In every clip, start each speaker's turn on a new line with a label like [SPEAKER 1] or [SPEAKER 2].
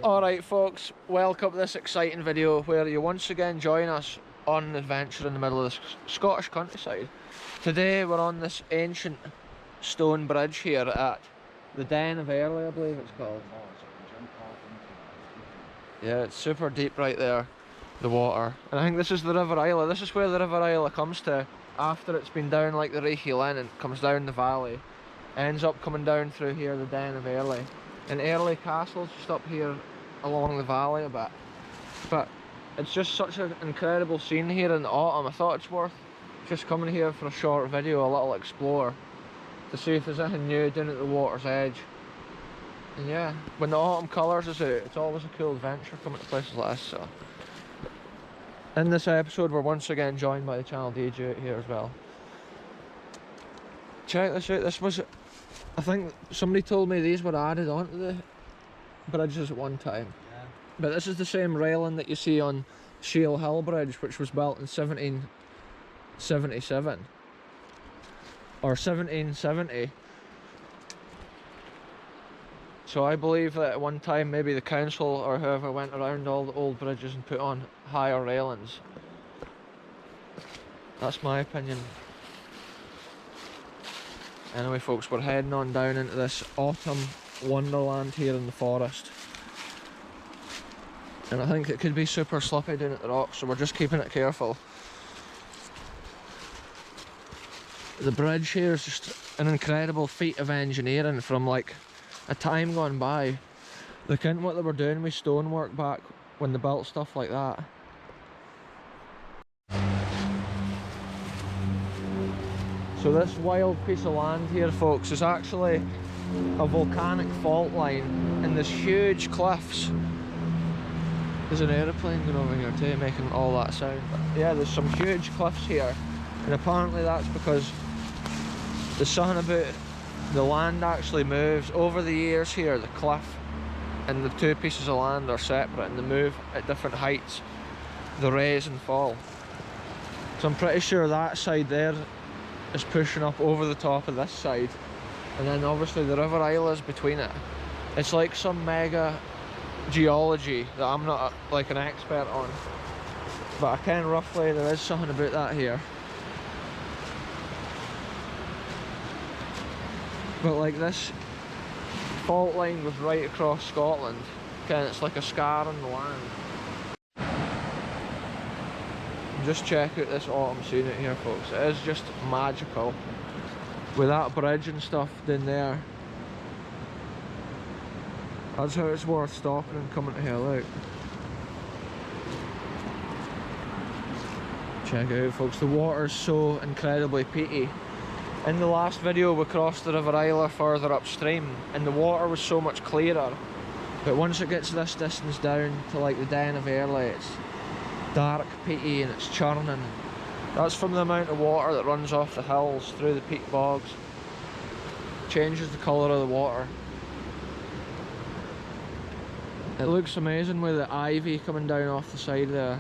[SPEAKER 1] Alright folks, welcome to this exciting video where you once again join us on an adventure in the middle of the Scottish countryside. Today we're on this ancient stone bridge here at the Den of Airlie, I believe it's called. Yeah, it's super deep right there, the water. And I think this is the River Isla. This is where the River Isla comes to after it's been down like the Reichi Linn and comes down the valley. Ends up coming down through here, the Den of Airlie. And Airlie Castle's just up here along the valley a bit. But it's just such an incredible scene here in the autumn. I thought it's worth just coming here for a short video, a little explore, to see if there's anything new down at the water's edge. And yeah, when the autumn colours is out, it's always a cool adventure coming to places like this. So in this episode we're once again joined by the channel DJ out here as well. Check this out, this was, I think somebody told me these were added onto the bridges at one time. Yeah. But this is the same railing that you see on Shield Hill Bridge, which was built in 1777 or 1770. So I believe that at one time maybe the council or whoever went around all the old bridges and put on higher railings. That's my opinion. Anyway folks, we're heading on down into this autumn wonderland here in the forest. And I think it could be super slippy down at the rocks, so we're just keeping it careful. The bridge here is just an incredible feat of engineering from like a time gone by. Look into what they were doing with stonework back when they built stuff like that. So this wild piece of land here folks is actually a volcanic fault line and there's huge cliffs. There's an aeroplane going over here too, making all that sound. But yeah, there's some huge cliffs here, and apparently that's because there's something about the land actually moves over the years here. The cliff and the two pieces of land are separate and they move at different heights. They raise and fall. So I'm pretty sure that side there is pushing up over the top of this side, and then obviously the River Isla is between it. It's like some mega geology that I'm not like an expert on, but I can roughly, there is something about that here. But like this fault line was right across Scotland, and it's like a scar on the land. Just check out this autumn scene out here folks, it is just magical with that bridge and stuff down there. That's how it's worth stopping and coming to hell out. Check it out folks, the water is so incredibly peaty. In the last video we crossed the River Isla further upstream and the water was so much clearer, but once it gets this distance down to like the Den of Airlie, it's dark peaty and it's churning. That's from the amount of water that runs off the hills through the peat bogs. It changes the colour of the water. It looks amazing with the ivy coming down off the side there.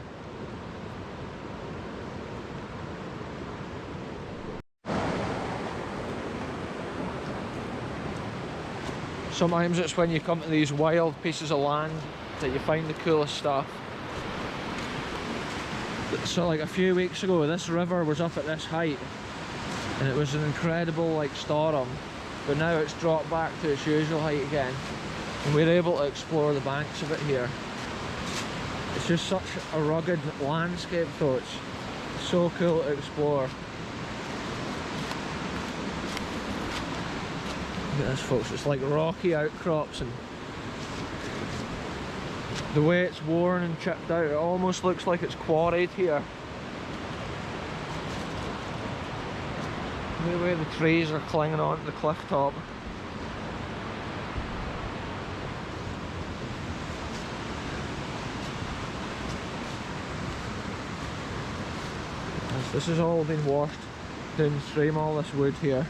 [SPEAKER 1] Sometimes it's when you come to these wild pieces of land that you find the coolest stuff. So like a few weeks ago this river was up at this height and it was an incredible like storm, but now it's dropped back to its usual height again and we're able to explore the banks of it here. It's just such a rugged landscape though, it's so cool to explore. Look at this folks, it's like rocky outcrops and the way it's worn and chipped out, it almost looks like it's quarried here. The way the trees are clinging onto the cliff top. This has all been washed downstream, all this wood here.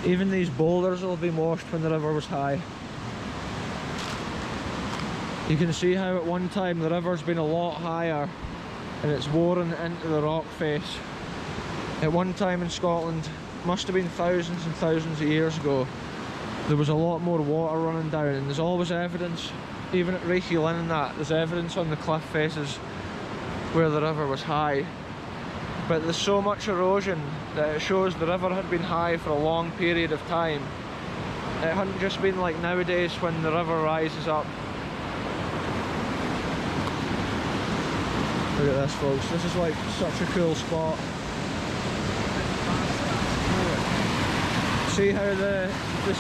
[SPEAKER 1] Even these boulders will have been washed when the river was high. You can see how at one time the river's been a lot higher and it's worn into the rock face. At one time in Scotland, must have been thousands and thousands of years ago, there was a lot more water running down, and there's always evidence, even at Reichy Lynn and that, there's evidence on the cliff faces where the river was high. But there's so much erosion that it shows the river had been high for a long period of time. It hadn't just been like nowadays when the river rises up. Look at this, folks, this is like such a cool spot. See how the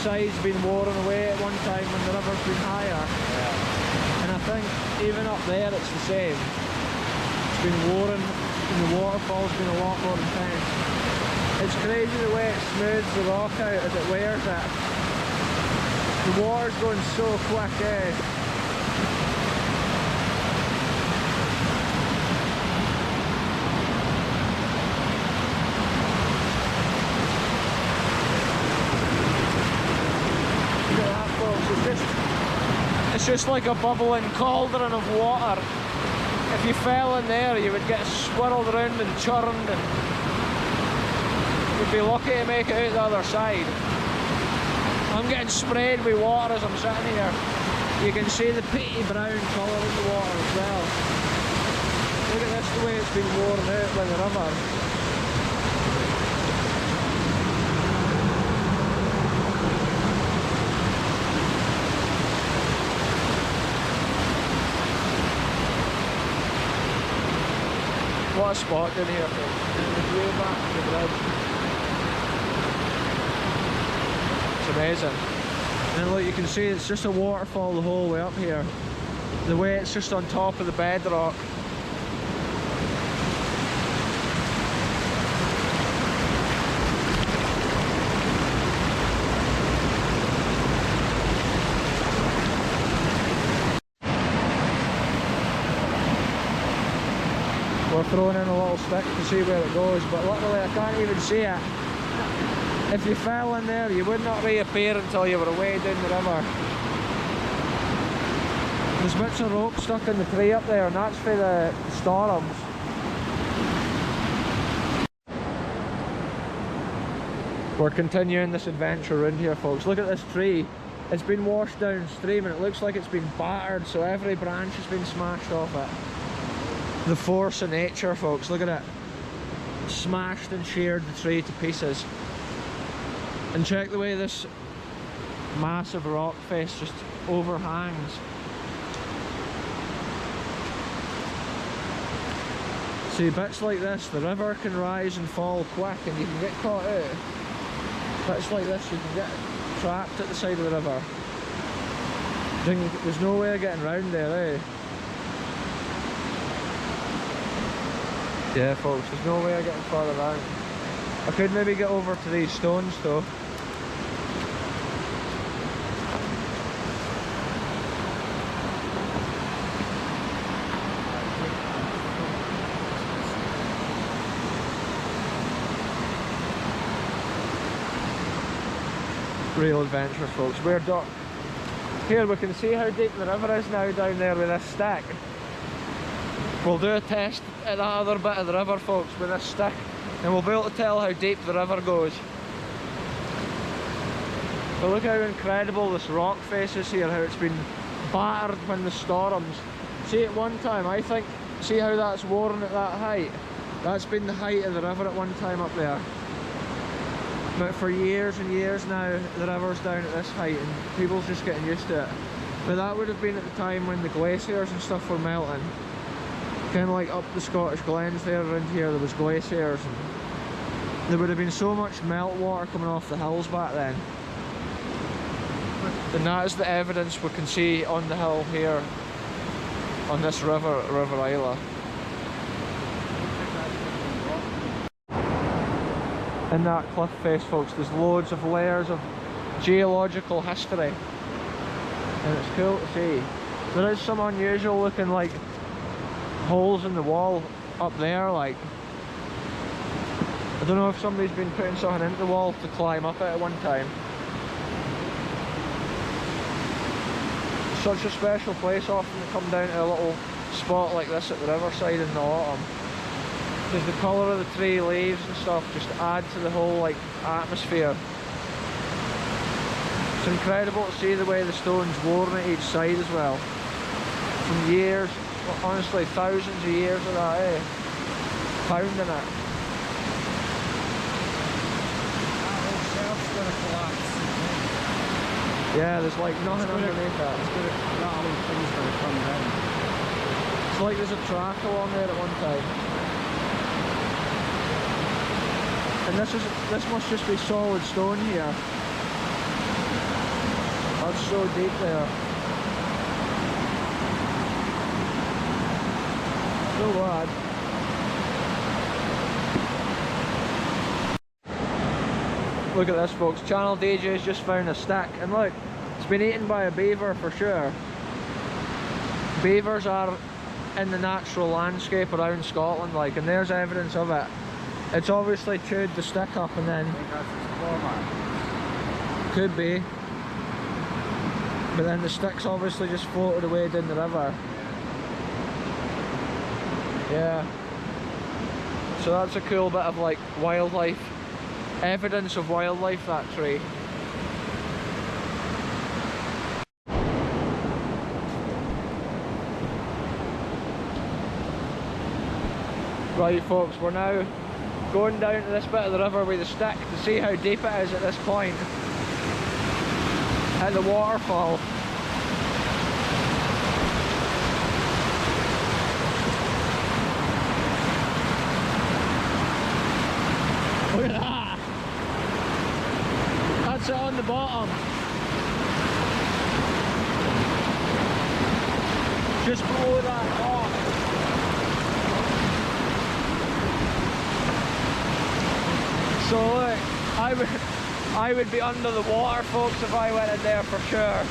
[SPEAKER 1] side's been worn away at one time when the river's been higher? Yeah. And I think even up there it's the same. It's been worn and the waterfall's been a lot more intense. It's crazy the way it smooths the rock out as it wears it. The water's going so quick, eh? It's just like a bubbling cauldron of water. If you fell in there, you would get swirled around and churned, and you'd be lucky to make it out the other side. I'm getting sprayed with water as I'm sitting here. You can see the peaty brown colour in the water as well. Look at this, the way it's been worn out by the river. What a spot down here, folks. Way back to the bridge. It's amazing. And look, you can see it's just a waterfall the whole way up here. The way it's just on top of the bedrock. We're throwing in a little stick to see where it goes, but luckily I can't even see it. If you fell in there, you would not reappear until you were way down the river. There's bits of rope stuck in the tree up there, and that's for the storms. We're continuing this adventure around here, folks. Look at this tree. It's been washed downstream and it looks like it's been battered, so every branch has been smashed off it. The force of nature, folks, look at it. Smashed and sheared the tree to pieces. And check the way this massive rock face just overhangs. See, bits like this, the river can rise and fall quick and you can get caught out. Bits like this, you can get trapped at the side of the river. There's no way of getting round there, eh? Yeah, folks, there's no way of getting far around. I could maybe get over to these stones though. Real adventure, folks. We're done. Here we can see how deep the river is now down there with this stick. We'll do a test at that other bit of the river, folks, with this stick, and we'll be able to tell how deep the river goes. But look how incredible this rock face is here, how it's been battered when the storms. See, at one time, I think, see how that's worn at that height? That's been the height of the river at one time up there. But for years and years now, the river's down at this height and people's just getting used to it. But that would have been at the time when the glaciers and stuff were melting. Kind of like up the Scottish Glens there around here, there was glaciers and there would have been so much meltwater coming off the hills back then. And that is the evidence we can see on the hill here, on this river, River Isla. In that cliff face, folks, there's loads of layers of geological history, and it's cool to see. There is some unusual looking like holes in the wall up there, like I don't know if somebody's been putting something into the wall to climb up it at one time. Such a special place, often to come down to a little spot like this at the riverside in the autumn. Because the colour of the tree leaves and stuff just add to the whole like atmosphere. It's incredible to see the way the stone's worn at each side as well. From years, well, honestly thousands of years of that, eh? Pounding it.
[SPEAKER 2] That whole shelf's gonna collapse.
[SPEAKER 1] Yeah, there's like nothing underneath that.
[SPEAKER 2] That whole thing's gonna come down.
[SPEAKER 1] It's like there's a track along there at one time. And this must just be solid stone here. That's so deep there. So bad. Look at this, folks. Channel DJ's just found a stick, and look, it's been eaten by a beaver for sure. Beavers are in the natural landscape around Scotland, like, and there's evidence of it. It's obviously chewed the stick up and then...
[SPEAKER 2] I think that's its claw mark.
[SPEAKER 1] Could be. But then the stick's obviously just floated away down the river. Yeah. So that's a cool bit of like wildlife. Evidence of wildlife, that tree. Right folks, we're now going down to this bit of the river with the stick to see how deep it is at this point. At the waterfall. Look at that! That's it on the bottom. Just below that rock. So look, I would be under the water, folks, if I went in there for sure.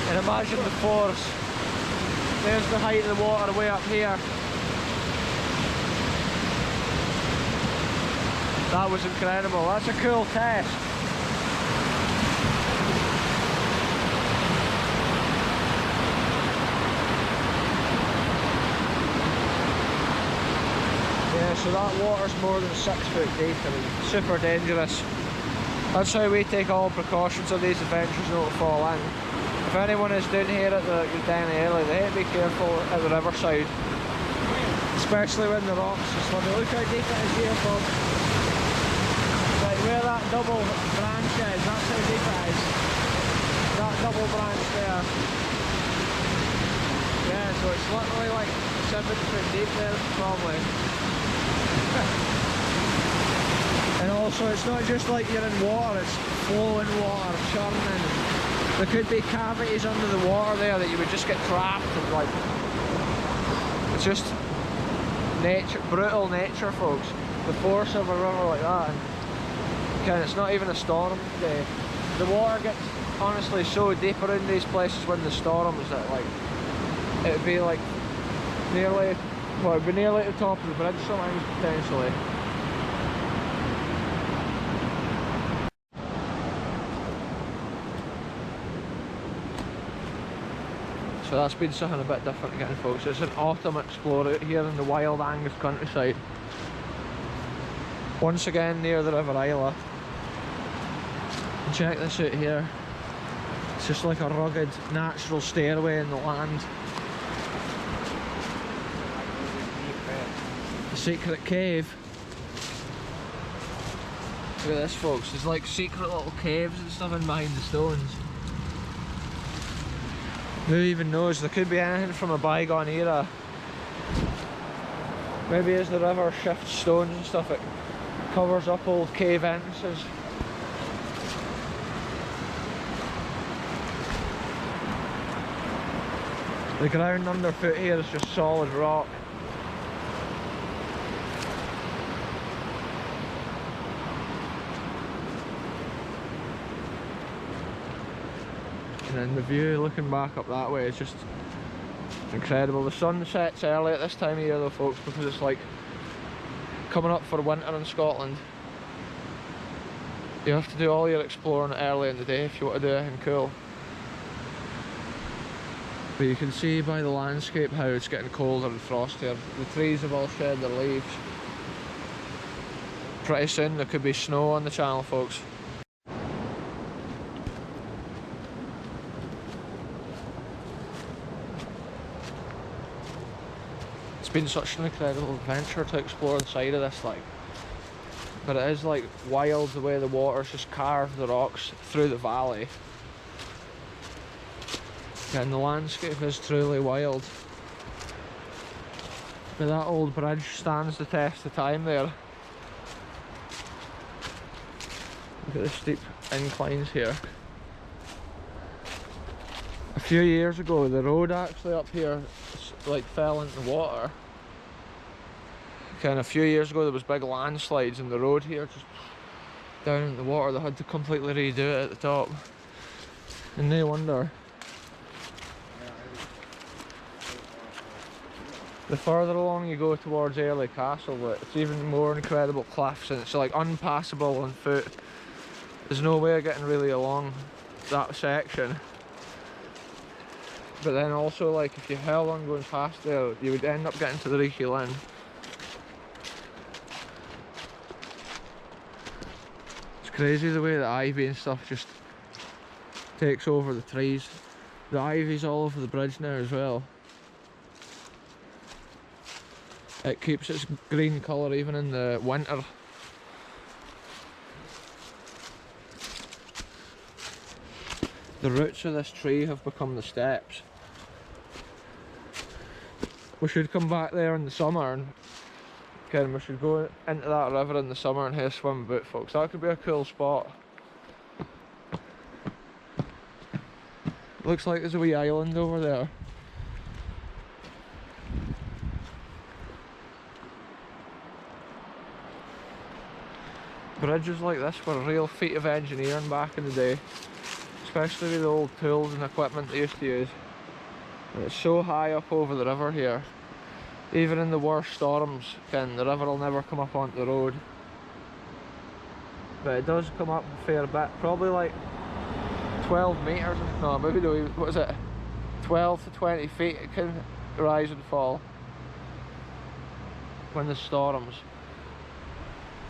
[SPEAKER 1] And imagine the force. There's the height of the water way up here. That was incredible. That's a cool test. Yeah, so that water's more than 6 foot deep and super dangerous. That's how we take all precautions on these adventures not to fall in. If anyone is down here at the Den of Airlie, they have to be careful at the riverside. Especially when the rocks are slippery. Look how deep it is here, folks. Like where that double branch is, that's how deep it is. That double branch there. Yeah, so it's literally like 7 foot deep there, probably. And also it's not just like you're in water, it's flowing water, churning. There could be cavities under the water there that you would just get trapped and like... It's just nature, brutal nature, folks. The force of a river like that. And it's not even a storm today. The water gets honestly so deep around these places when the storms that like... It would be like nearly... Well, it would be nearly at the top of the bridge sometimes, potentially. So that's been something a bit different again, folks. It's an autumn explore out here in the wild Angus countryside. Once again near the River Isla. And check this out here. It's just like a rugged natural stairway in the land. The secret cave. Look at this, folks. There's like secret little caves and stuff in behind the stones. Who even knows? There could be anything from a bygone era. Maybe as the river shifts stones and stuff, it covers up old cave entrances. The ground underfoot here is just solid rock. And then the view looking back up that way is just incredible. The sun sets early at this time of year though, folks, because it's like coming up for winter in Scotland. You have to do all your exploring early in the day if you want to do anything cool. But you can see by the landscape how it's getting colder and frostier. The trees have all shed their leaves. Pretty soon there could be snow on the channel, folks. it's been such an incredible adventure to explore the side of this, like. But it is like wild the way the water's just carved the rocks through the valley. And the landscape is truly wild. But that old bridge stands the test of time there. Look at the steep inclines here. A few years ago the road actually up here like fell into the water. And a few years ago there was big landslides and the road here just down in the water. They had to completely redo it at the top. And no wonder. The further along you go towards Airlie Castle, it's even more incredible cliffs, and it's like unpassable on foot. There's no way of getting really along that section. But then also, like, if you held on going past there, you would end up getting to the Reekie Linn. It's crazy the way the ivy and stuff just takes over the trees. The ivy's all over the bridge now as well. It keeps its green colour even in the winter. The roots of this tree have become the steps. We should come back there in the summer and we should go into that river in the summer and have a swim about, folks. That could be a cool spot. Looks like there's a wee island over there. Bridges like this were a real feat of engineering back in the day, especially with the old tools and equipment they used to use. And it's so high up over the river here, even in the worst storms, the river will never come up onto the road. But it does come up a fair bit, probably like 12 metres, no maybe no, what is it, 12 to 20 feet it can rise and fall when there's storms.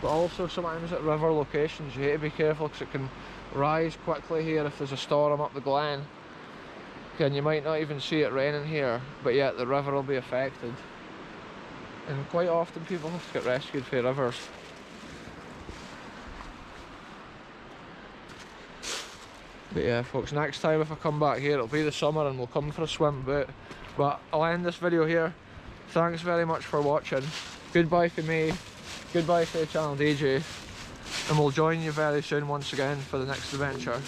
[SPEAKER 1] But also sometimes at river locations you have to be careful because it can rise quickly here if there's a storm up the glen. And you might not even see it raining here, but yet the river will be affected. And quite often people have to get rescued from rivers. But yeah folks, next time if I come back here it'll be the summer and we'll come for a swim boat. But I'll end this video here. Thanks very much for watching. Goodbye for me. Goodbye to the channel DJ, and we'll join you very soon once again for the next adventure.